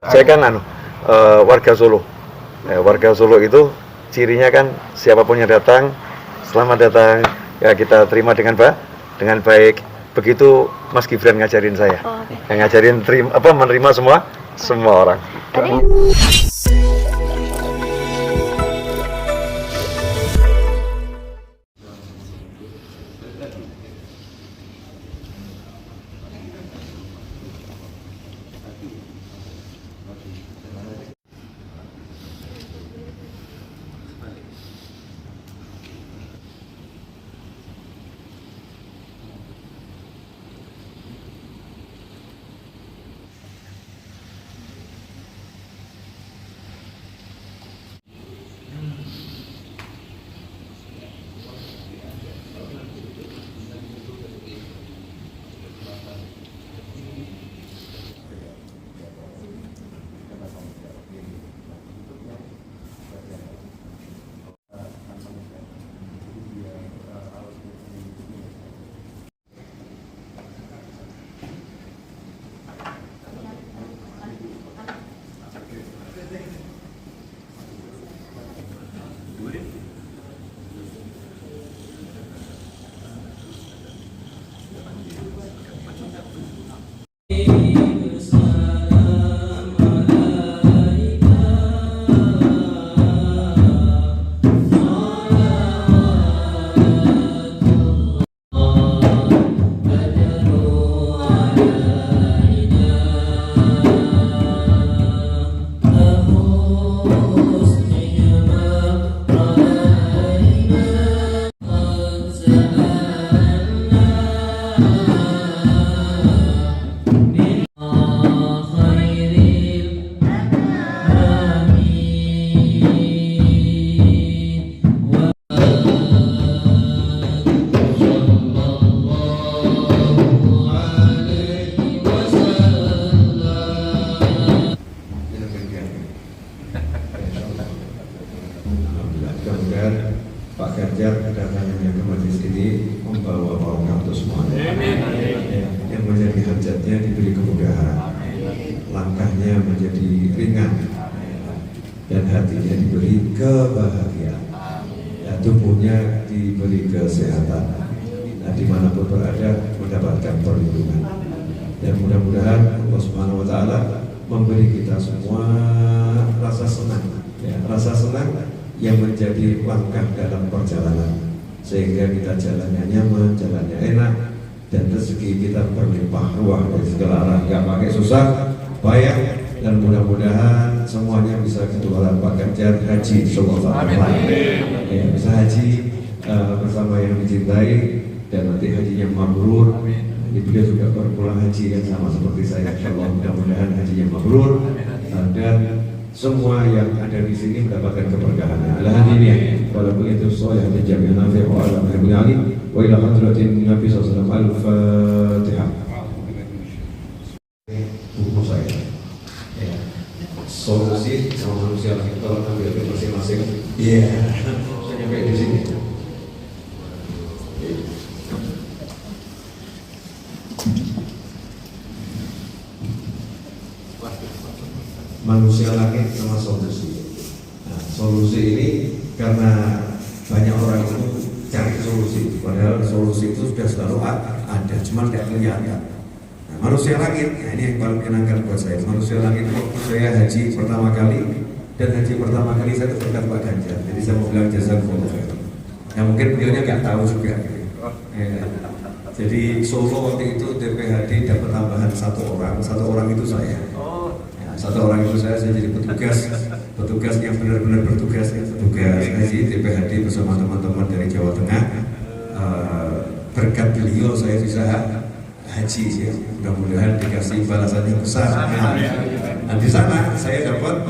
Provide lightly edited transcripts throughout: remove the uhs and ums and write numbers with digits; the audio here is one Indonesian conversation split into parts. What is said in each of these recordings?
Saya kan warga Solo. Warga Solo itu cirinya kan siapapun yang datang, selamat datang, ya kita terima dengan baik. Begitu Mas Gibran ngajarin saya. Yang ngajarin menerima semua orang. Mudah-mudahan Pak Ganjar kedatangannya ke majelis ini membawa barokah untuk semuanya. Yang menjadi hajatnya diberi kemudahan, langkahnya menjadi ringan, dan hatinya diberi kebahagiaan, dan tubuhnya diberi kesehatan, dan dimanapun berada mendapatkan perlindungan. Dan mudah-mudahan Allah Subhanahu Wa Taala memberi kita semua rasa senang, rasa senang yang menjadi langkah dalam perjalanan, sehingga kita jalannya nyaman, jalannya enak, dan rezeki kita berlimpah ruah dari segala arah, nggak pakai susah payah, dan mudah-mudahan semuanya bisa ketularan Pak Ganjar haji, insyaallah. Ya, bisa haji bersama yang dicintai, dan nanti hajinya mabrur. Beliau juga baru pulang haji yang sama seperti saya, insyaallah. Mudah-mudahan hajinya mabrur, dan semua yang ada di sini mendapatkan keberkahan. Alhamdulillah. Kalau begitu soleh dan jami'an nafi' wa ala mahbubin ali wa ila hadratin Nabi sallallahu alaihi wasallam. Al-Fatihah. Buku saya. Ya. Solusi sama manusia lagi, tolong ambil masing-masing. Iya. Saya nyampe di sini. Manusia langit sama solusi. Nah, solusi ini karena banyak orang itu cari solusi, padahal solusi itu sudah selalu ada, cuma tidak kelihatan. Nah, manusia langit, nah ini yang paling menyenangkan buat saya. Manusia langit waktu saya haji pertama kali, dan haji pertama kali saya berkat Pak Ganjar. Jadi saya mau bilang jazakumullah khair. Nah mungkin beliaunya nggak tahu juga. Jadi Solo waktu itu DPHD dapat tambahan satu orang itu saya. Satu orang itu saya jadi petugas yang benar-benar petugas haji DPHD bersama teman-teman dari Jawa Tengah. Berkat beliau saya bisa haji, ya. Mudah-mudahan dikasih balasan yang besar. Nah, di sana saya dapat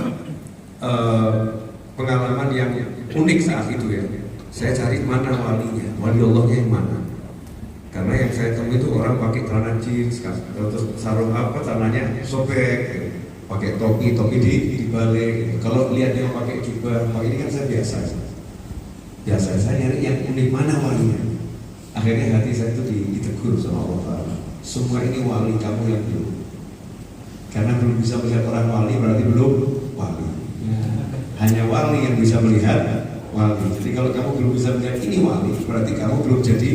pengalaman yang unik saat itu, ya. Saya cari mana walinya, wali Allahnya yang mana. Karena yang saya temui itu orang pakai celana jeans, terus sarung celananya sobek, pakai topi dibalik. Kalau lihat dia pakai jubah, ini kan saya biasa. Saya nyari yang unik, mana walinya. Akhirnya hati saya itu ditegur sama Allah Ta'ala. Semua ini wali, kamu yang belum. Karena belum bisa melihat orang wali, berarti bisa melihat wali. Jadi kalau kamu belum bisa melihat ini wali, berarti kamu belum jadi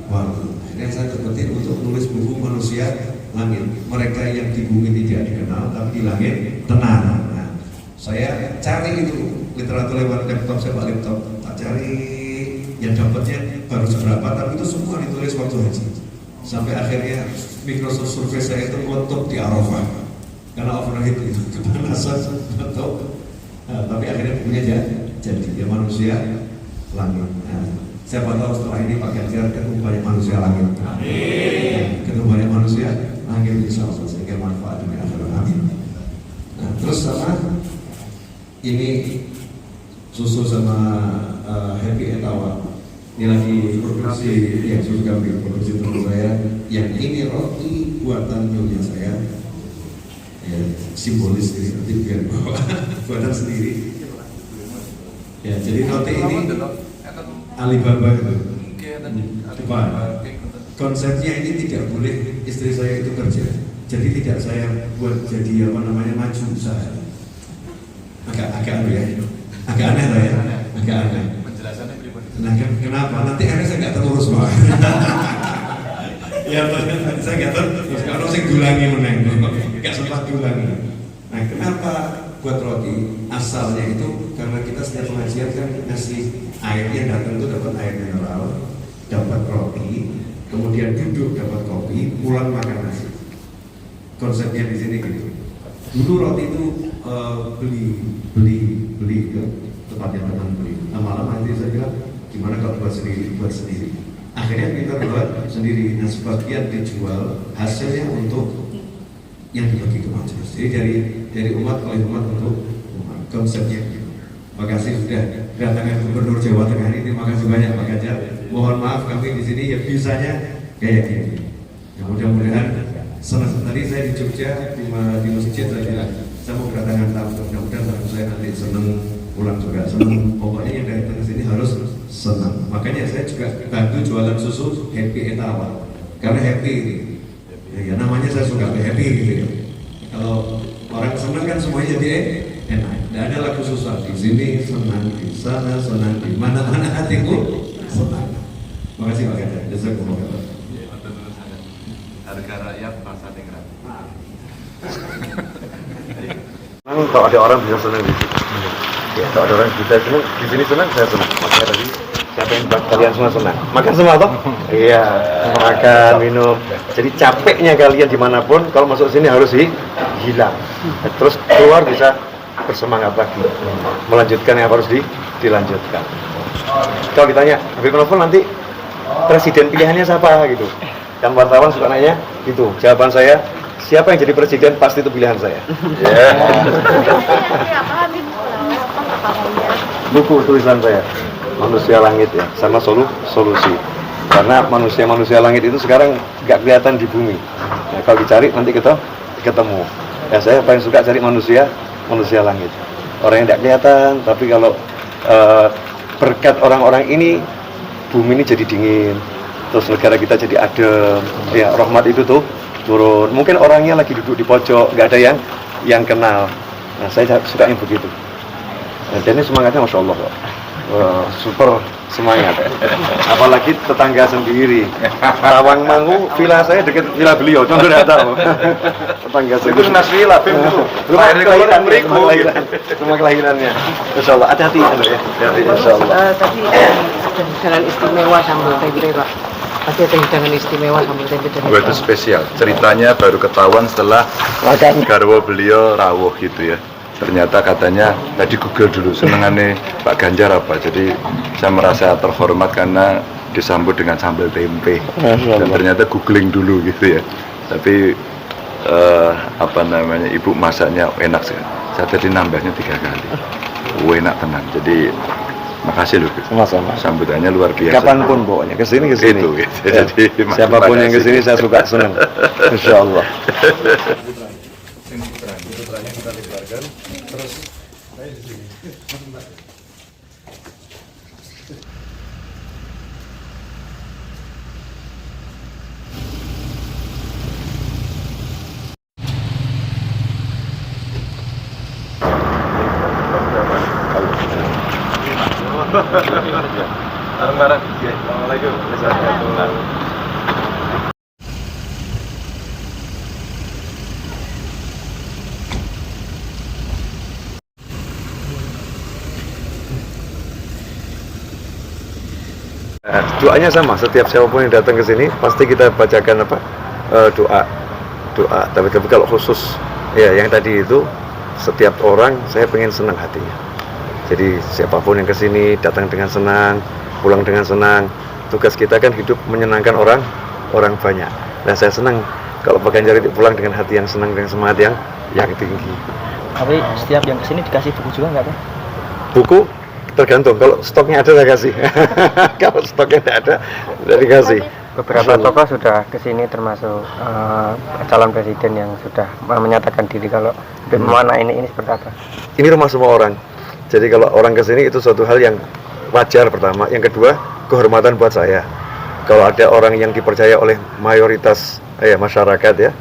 wali. Akhirnya saya terbetik untuk menulis buku Manusia Langit. Mereka yang di bumi tidak dikenal, tapi di langit tenang. Nah, saya cari itu literatur lewat laptop, saya bawa laptop, tak cari yang dapatnya baru seberapa, tapi itu semua ditulis waktu haji. Sampai akhirnya Microsoft Surface saya itu meletup di Arafah karena overheat itu kepanasan meletup. Nah, tapi akhirnya punya jadi ya Manusia Langit. Nah, siapa tahu setelah ini Pak Ganjar ketemu banyak manusia langit. Amin. Ketemu banyak manusia langit insya Allah sehingga manfaat dunia akhirat. Amin. Nah, terus sama ini susu sama Happy Etawa. Ini lagi produksi yang susu kambing, produksi teman saya. Yang ini roti buatan nyonya saya. Ya, simbolis ini nanti biar bawa buatan sendiri. Ya, jadi roti ini Alibaba itu. Coba. Konsepnya ini tidak boleh istri saya itu kerja. Jadi tidak saya buat jadi apa namanya maju usaha. Agak aneh ya. Agak aneh lah ya. Agak aneh. Penjelasannya pribadi. Nah, kenapa? Nanti akhirnya saya nggak terurus Pak. Ya, nanti saya nggak terurus. Kalau saya gulangi meneng, nggak sempat gulangi. Nah, kenapa buat roti? Asalnya itu karena kita setiap pengajian kan ngasih air yang datang itu dapat air mineral, dapat roti, kemudian duduk dapat kopi, pulang makan nasi. Konsepnya di sini gitu. Dulu roti itu beli ke tempatnya teman beli. Lama-lama nanti saya bilang gimana kalau buat sendiri. Akhirnya kita buat sendiri. Nah, sebagian dijual hasilnya untuk yang dibagi ke majelis. Jadi dari umat oleh umat untuk umat. Konsepnya gitu. Terima kasih sudah kedatangan Gubernur Jawa Tengah ini. Terima kasih banyak Pak Ganjar. Mohon maaf kami di sini ya bisanya kayak gini. Ya, mudah-mudahan senang. Tadi saya di Jogja di masjid saya bilang saya mau kedatangan tamu. Mudah-mudahan tamu saya nanti senang pulang juga senang. Pokoknya yang datang ke sini harus senang. Makanya saya juga bantu jualan susu Happy Etawa karena happy ini. Ya namanya saya suka happy gitu ya. Kalau orang senang kan semuanya jadi enak. Tidak ada lagu susah di sini senang, di sana senang, di mana-mana hatiku senang. Terima kasih Pak Ganjar. Jazakumullah khairan. Harga rakyat bangsa tinggal. Kalau ada orang bisa senang di sini. Ya, kalau ada orang bisa senang di sini senang, saya senang. Makanya tadi siapa yang buat kalian semua senang? Makan semua toh? Iya, makan, minum. Jadi capeknya kalian dimanapun, kalau masuk sini harus hilang. Terus keluar bisa bersemangat lagi, melanjutkan yang harus dilanjutkan. Kalau ditanya, Habib Novel nanti presiden pilihannya siapa gitu? Kan wartawan suka nanya gitu. Jawaban saya, siapa yang jadi presiden pasti itu pilihan saya. Ya. Buku tulisan saya, Manusia Langit ya, sama solusi. Karena manusia langit itu sekarang nggak kelihatan di bumi. Ya, kalau dicari nanti kita ketemu. Ya saya paling suka cari manusia langit. Orang yang tidak kelihatan, tapi kalau berkat orang-orang ini bumi ini jadi dingin. Terus negara kita jadi adem, ya rahmat itu tuh turun. Mungkin orangnya lagi duduk di pojok, nggak ada yang kenal. Nah saya suka yang begitu. Nah, dan ini semangatnya masya Allah, super semangat. Apalagi tetangga sendiri. Tawangmangu, villa saya dekat villa beliau, contoh tidak tahu. Tetangga sendiri. Itu Mas Villa, rumah kelahiran mereka. Rumah kelahirannya. Insya Allah, hati-hati ya. Hati-hati insya Allah. Tadi ada hidangan istimewa sambal tempe Pak. Pasti ada hidangan istimewa sambal tempe dan Oh, itu spesial. Ceritanya baru ketahuan setelah garwo beliau rawuh gitu ya. Ternyata katanya tadi Google dulu senengannya Pak Ganjar apa. Jadi saya merasa terhormat karena disambut dengan sambal tempe. Dan ternyata googling dulu gitu ya. Tapi apa namanya ibu masaknya enak sekali. Saya tadi nambahnya 3 kali. Enak tenan. Jadi makasih loh. Sama-sama. Sambutannya luar biasa. Kapanpun pokoknya kesini. Itu gitu. Ya. Jadi Siapapun yang kesini saya suka senang. Insya Allah. Putranya kita dikeluarkan. Terus saya di sini. Bareng-bareng. Assalamualaikum. Doanya sama, setiap siapapun yang datang ke sini pasti kita bacakan doa. Tapi kalau khusus ya yang tadi itu, setiap orang saya pengen senang hatinya. Jadi siapapun yang ke sini datang dengan senang, pulang dengan senang. Tugas kita kan hidup menyenangkan orang banyak. Nah, saya senang kalau Pak Ganjar itu pulang dengan hati yang senang, dengan semangat yang tinggi. Tapi setiap yang kesini dikasih buku juga nggak, Pak? Buku tergantung, kalau stoknya ada saya kasih. Kalau stoknya tidak ada, tidak dikasih. Beberapa tokoh sudah kesini termasuk calon presiden yang sudah menyatakan diri kalau mana ini seperti apa? Ini rumah semua orang. Jadi kalau orang kesini itu suatu hal yang wajar pertama. Yang kedua, kehormatan buat saya. Kalau ada orang yang dipercaya oleh mayoritas masyarakat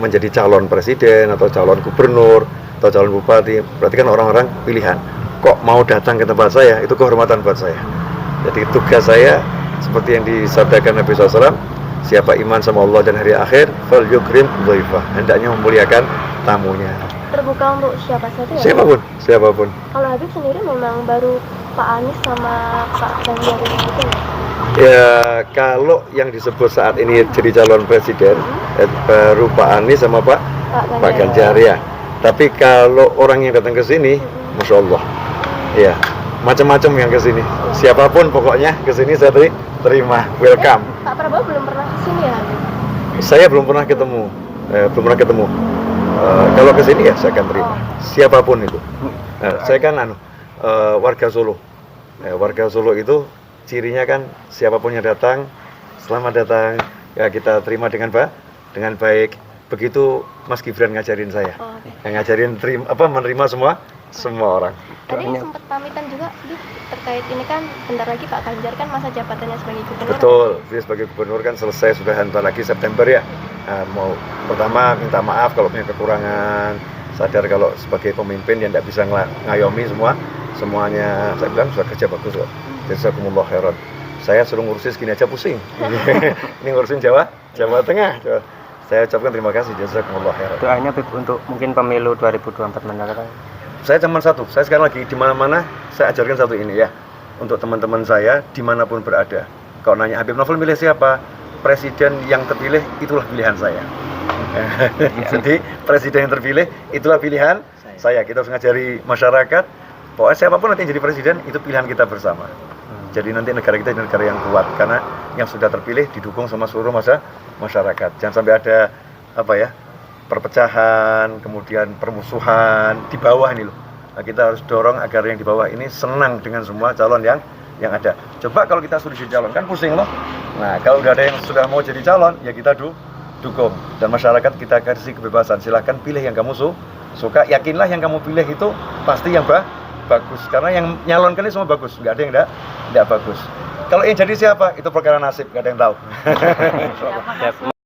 menjadi calon presiden atau calon gubernur atau calon bupati, berarti kan orang-orang pilihan. Kok mau datang ke tempat saya, itu kehormatan buat saya. Jadi tugas saya seperti yang disabdakan Nabi SAW, siapa iman sama Allah dan hari akhir, fal yukrim dhaifah, hendaknya memuliakan tamunya. Terbuka untuk siapa saja ya? Siapapun. Kalau Habib sendiri memang baru Pak Anies sama Pak Ganjar gitu ya? Ya, kalau yang disebut saat ini jadi calon presiden baru Pak Anies sama Pak Ganjar ya. Tapi kalau orang yang datang ke sini, Masya Allah, ya macam-macam yang ke sini. Siapapun pokoknya ke sini saya terima, welcome. Pak Prabowo belum pernah ke sini ya? Saya belum pernah ketemu, kalau ke sini ya saya akan terima. Siapapun itu. Saya kan warga Solo. Warga Solo itu cirinya kan siapapun yang datang, selamat datang, ya kita terima dengan baik. Begitu Mas Gibran ngajarin saya, ngajarin menerima semua orang. Tadi sempat pamitan juga terkait ini kan bentar lagi Pak Ganjar kan masa jabatannya sebagai gubernur. Betul, dia sebagai gubernur kan selesai sudah bentar lagi September ya. Mau pertama minta maaf kalau punya kekurangan, sadar kalau sebagai pemimpin yang tidak bisa ngayomi semuanya. Saya bilang sudah kerja bagus kok. Jazakumullah khairan. Saya suruh ngurusin segini aja pusing. Ini ngurusin Jawa Tengah. Saya ucapkan terima kasih, jazakumullah khairan. Doanya untuk mungkin pemilu 2024 mendatang. Saya cuma satu, saya sekarang lagi di mana-mana saya ajarkan satu ini ya. Untuk teman-teman saya dimanapun berada. Kalau nanya Habib Novel milih siapa? Presiden yang terpilih itulah pilihan saya. Jadi presiden yang terpilih itulah pilihan saya. Kita harus ngajari masyarakat. Pokoknya siapapun nanti yang jadi presiden itu pilihan kita bersama. Jadi nanti negara kita jadi negara yang kuat karena yang sudah terpilih didukung sama seluruh masyarakat. Jangan sampai ada perpecahan, kemudian permusuhan di bawah ini loh. Nah, kita harus dorong agar yang di bawah ini senang dengan semua calon yang ada. Coba kalau kita sudah jadi calon kan pusing loh. Nah, kalau udah ada yang sudah mau jadi calon ya kita dukung dan masyarakat kita kasih kebebasan. Silahkan pilih yang kamu suka. Yakinlah yang kamu pilih itu pasti yang bagus karena yang nyalonkan ini semua bagus, nggak ada yang tidak bagus. Kalau yang jadi siapa itu perkara nasib, nggak ada yang tahu.